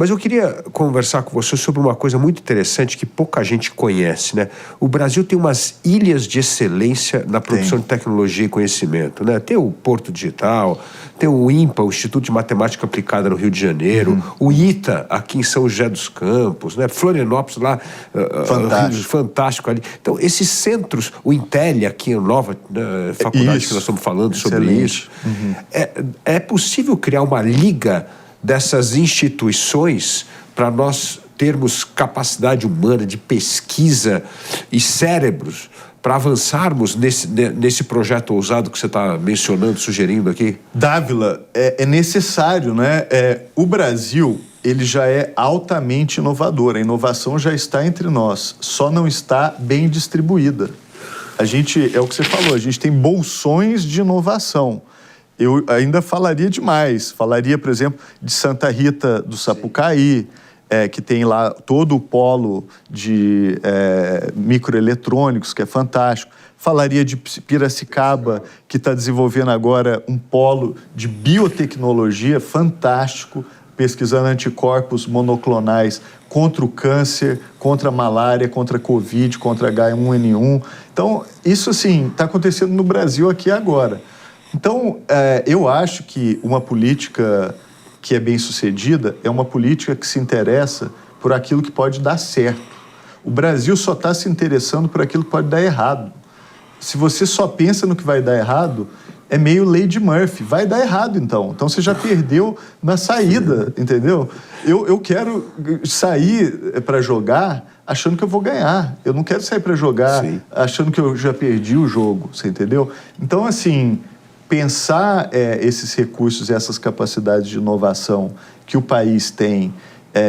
Mas eu queria conversar com você sobre uma coisa muito interessante que pouca gente conhece, né? O Brasil tem umas ilhas de excelência na produção de tecnologia e conhecimento, né? Tem o Porto Digital, tem o INPA, o Instituto de Matemática Aplicada no Rio de Janeiro, o ITA, aqui em São José dos Campos, né? Florianópolis lá, fantástico ali. Então, esses centros, o Intel aqui, a nova faculdade que nós estamos falando sobre isso, é possível criar uma liga dessas instituições para nós termos capacidade humana de pesquisa e cérebros para avançarmos nesse projeto ousado que você está mencionando, sugerindo aqui? Dávila, é necessário, né? O Brasil, ele já é altamente inovador, a inovação já está entre nós, só não está bem distribuída. A gente, é o que você falou, a gente tem bolsões de inovação. Eu ainda falaria demais. Falaria, por exemplo, de Santa Rita do Sapucaí, que tem lá todo o polo de microeletrônicos, que é fantástico. Falaria de Piracicaba, que está desenvolvendo agora um polo de biotecnologia fantástico, pesquisando anticorpos monoclonais contra o câncer, contra a malária, contra a Covid, contra H1N1. Então, isso, assim, está acontecendo no Brasil aqui agora. Então, eu acho que uma política que é bem sucedida é uma política que se interessa por aquilo que pode dar certo. O Brasil só está se interessando por aquilo que pode dar errado. Se você só pensa no que vai dar errado, é meio lei de Murphy. Vai dar errado, então. Então, você já perdeu na saída, entendeu? Eu quero sair para jogar achando que eu vou ganhar. Eu não quero sair para jogar achando que eu já perdi o jogo, você entendeu? Então, assim, pensar esses recursos, essas capacidades de inovação que o país tem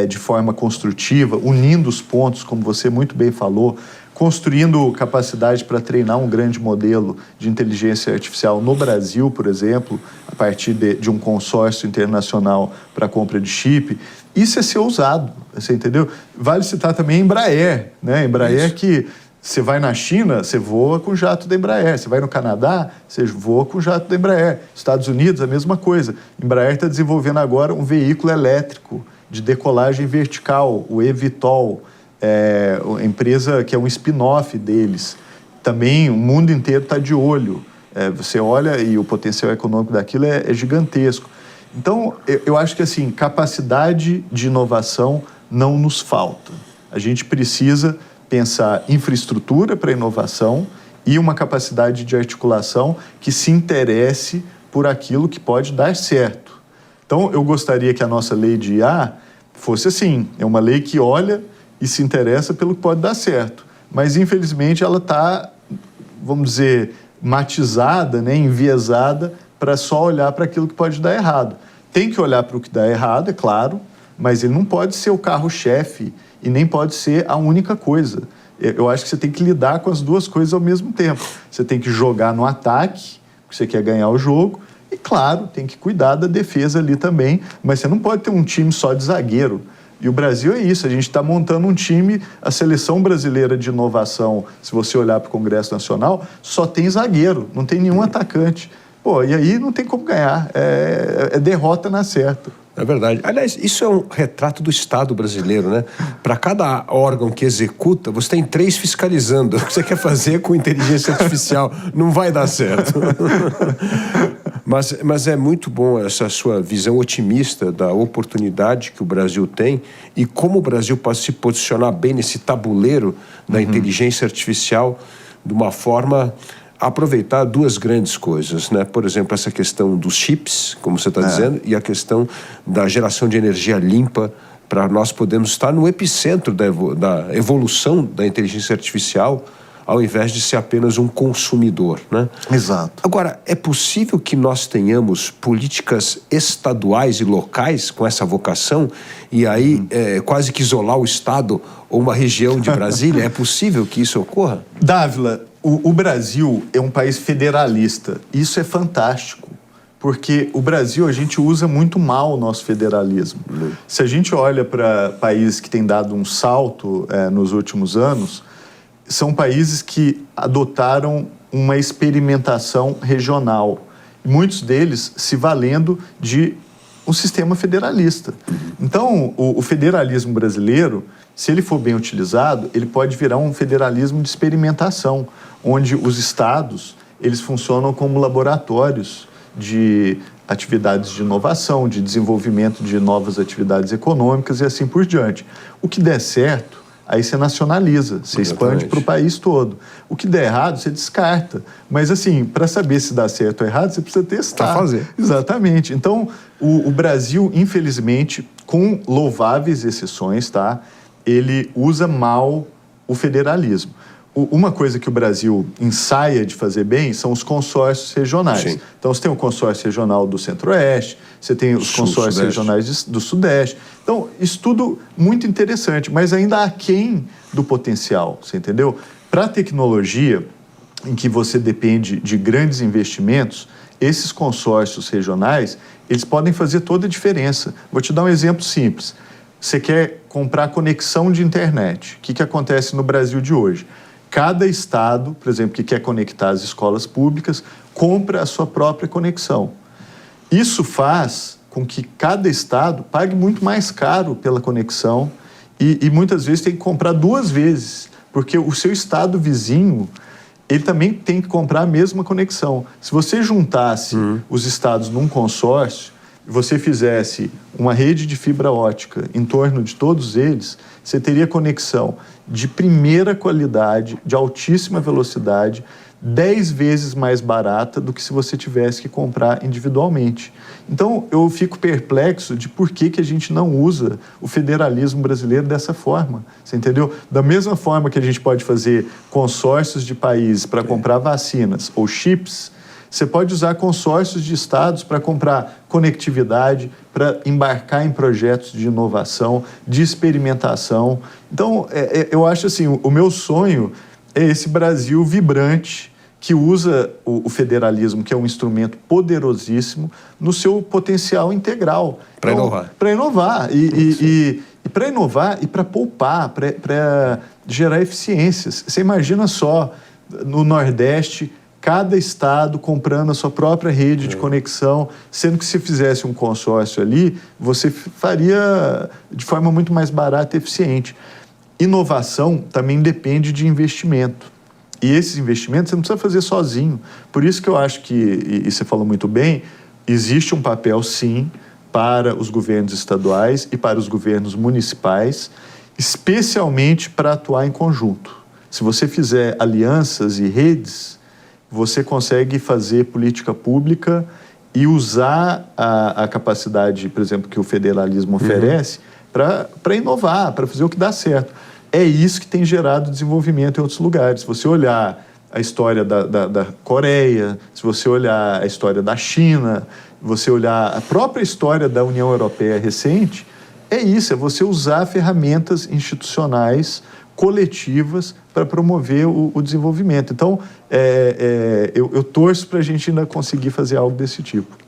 de forma construtiva, unindo os pontos, como você muito bem falou, construindo capacidade para treinar um grande modelo de inteligência artificial no Brasil, por exemplo, a partir de um consórcio internacional para compra de chip. Isso é ser ousado, você entendeu? Vale citar também a Embraer, né? Embraer que você vai na China, você voa com o jato da Embraer. Você vai no Canadá, você voa com o jato da Embraer. Estados Unidos, a mesma coisa. Embraer está desenvolvendo agora um veículo elétrico de decolagem vertical, o eVTOL, uma empresa que é um spin-off deles. Também o mundo inteiro está de olho. Você olha e o potencial econômico daquilo é gigantesco. Então, eu acho que, assim, capacidade de inovação não nos falta. A gente precisa pensar infraestrutura para inovação e uma capacidade de articulação que se interesse por aquilo que pode dar certo. Então, eu gostaria que a nossa lei de IA fosse assim, é uma lei que olha e se interessa pelo que pode dar certo. Mas, infelizmente, ela está, vamos dizer, matizada, né, enviesada para só olhar para aquilo que pode dar errado. Tem que olhar para o que dá errado, é claro, mas ele não pode ser o carro-chefe e nem pode ser a única coisa. Eu acho que você tem que lidar com as duas coisas ao mesmo tempo. Você tem que jogar no ataque, porque você quer ganhar o jogo, e, claro, tem que cuidar da defesa ali também, mas você não pode ter um time só de zagueiro. E o Brasil é isso, a gente está montando um time, a seleção brasileira de inovação, se você olhar para o Congresso Nacional, só tem zagueiro, não tem nenhum atacante. Pô, e aí não tem como ganhar, é derrota na certa. É verdade. Aliás, isso é um retrato do Estado brasileiro, né? Para cada órgão que executa, você tem 3 fiscalizando. O que você quer fazer com inteligência artificial não vai dar certo. Mas é muito bom essa sua visão otimista da oportunidade que o Brasil tem e como o Brasil pode se posicionar bem nesse tabuleiro da inteligência artificial de uma forma aproveitar 2 grandes coisas, né? Por exemplo, essa questão dos chips, como você está dizendo, e a questão da geração de energia limpa para nós podermos estar no epicentro da evolução da inteligência artificial, ao invés de ser apenas um consumidor, né? Exato. Agora, é possível que nós tenhamos políticas estaduais e locais com essa vocação e aí quase que isolar o Estado ou uma região de Brasília? É possível que isso ocorra? Dávila, o Brasil é um país federalista. Isso é fantástico, porque o Brasil, a gente usa muito mal o nosso federalismo. Se a gente olha para países que têm dado um salto nos últimos anos, são países que adotaram uma experimentação regional. Muitos deles se valendo de um sistema federalista. Então, o federalismo brasileiro, se ele for bem utilizado, ele pode virar um federalismo de experimentação, onde os estados eles funcionam como laboratórios de atividades de inovação, de desenvolvimento de novas atividades econômicas e assim por diante. O que der certo, aí você nacionaliza, você expande para o país todo. O que der errado, você descarta. Mas, assim, para saber se dá certo ou errado, você precisa testar. Pra fazer. Exatamente. Então, o Brasil, infelizmente, com louváveis exceções, tá? Ele usa mal o federalismo. Uma coisa que o Brasil ensaia de fazer bem são os consórcios regionais. Sim. Então, você tem o consórcio regional do Centro-Oeste, você tem os consórcios regionais do Sudeste. Então, isso tudo muito interessante, mas ainda aquém do potencial, você entendeu? Para a tecnologia, em que você depende de grandes investimentos, esses consórcios regionais, eles podem fazer toda a diferença. Vou te dar um exemplo simples. Você quer comprar conexão de internet. O que acontece no Brasil de hoje? Cada estado, por exemplo, que quer conectar as escolas públicas, compra a sua própria conexão. Isso faz com que cada estado pague muito mais caro pela conexão e muitas vezes tem que comprar 2 vezes, porque o seu estado vizinho, ele também tem que comprar a mesma conexão. Se você juntasse os estados num consórcio, e você fizesse uma rede de fibra ótica em torno de todos eles, você teria conexão de primeira qualidade, de altíssima velocidade, 10 vezes mais barata do que se você tivesse que comprar individualmente. Então, eu fico perplexo de por que a gente não usa o federalismo brasileiro dessa forma, você entendeu? Da mesma forma que a gente pode fazer consórcios de países para comprar vacinas ou chips, você pode usar consórcios de estados para comprar conectividade, para embarcar em projetos de inovação, de experimentação. Então, eu acho assim, o meu sonho é esse Brasil vibrante que usa o federalismo, que é um instrumento poderosíssimo, no seu potencial integral. Para inovar. Para inovar. E para inovar e para poupar, para gerar eficiências. Você imagina só, no Nordeste, cada estado comprando a sua própria rede de conexão, sendo que se fizesse um consórcio ali, você faria de forma muito mais barata e eficiente. Inovação também depende de investimento. E esses investimentos você não precisa fazer sozinho. Por isso que eu acho que, e você falou muito bem, existe um papel, sim, para os governos estaduais e para os governos municipais, especialmente para atuar em conjunto. Se você fizer alianças e redes, você consegue fazer política pública e usar a capacidade, por exemplo, que o federalismo oferece para inovar, para fazer o que dá certo. É isso que tem gerado desenvolvimento em outros lugares. Se você olhar a história da Coreia, se você olhar a história da China, você olhar a própria história da União Europeia recente, é isso, é você usar ferramentas institucionais coletivas para promover o desenvolvimento. Então, eu torço para a gente ainda conseguir fazer algo desse tipo.